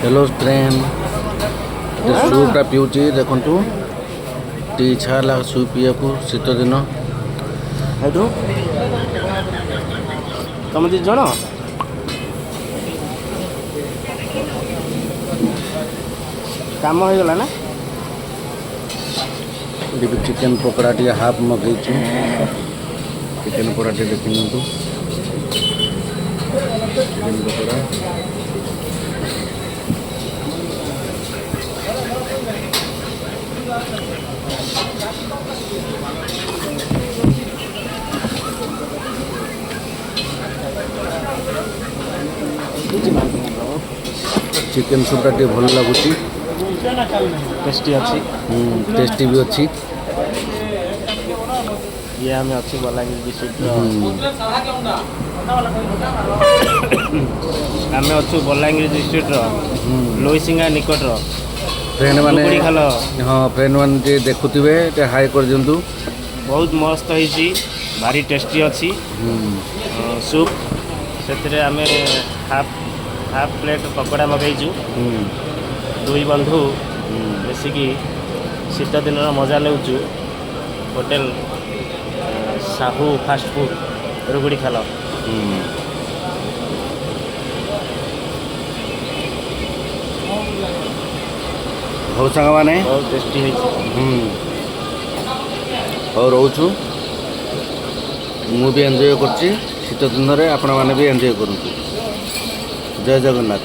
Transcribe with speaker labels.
Speaker 1: Hello friend सूपटा पिउची देखंतु T इच्छा ला soup पियाकू शीत दिन
Speaker 2: हेठू तुम दी जण काम हो गला ना
Speaker 1: chicken pakora T half मगई chicken pakora T देखिए चिकेन पकोड़ा चिकेन सूपटा टी भल लगुच
Speaker 2: टेस्टी अच्छी
Speaker 1: टेस्टी भी अच्छी
Speaker 2: ये आम अच्छी बलांगीर डिस्ट्रिक्ट आम अच्छु बलांगीर डिस्ट्रिक्ट लोईसिंगा निकट
Speaker 1: फ्रेंड मैंने
Speaker 2: खाल
Speaker 1: हाँ फ्रेंड मैंने देखुवे हाई कर दिंतु
Speaker 2: बहुत मस्त होती भारी टेस्टी अच्छी सूप से आम हाफ प्लेट पकोड़ा मगैचु दुई बंधु मिसिकी शीत दिन मजा लेचु होटेल साहू फास्ट फूड रुगुड़ी खाल
Speaker 1: हौ सांग मैंने
Speaker 2: बहुत टेस्टी है
Speaker 1: हौ रोचु मु भी एंजॉय करछि शीत दिन रे आपण माने भी एंजॉय करंतु जय जगन्नाथ।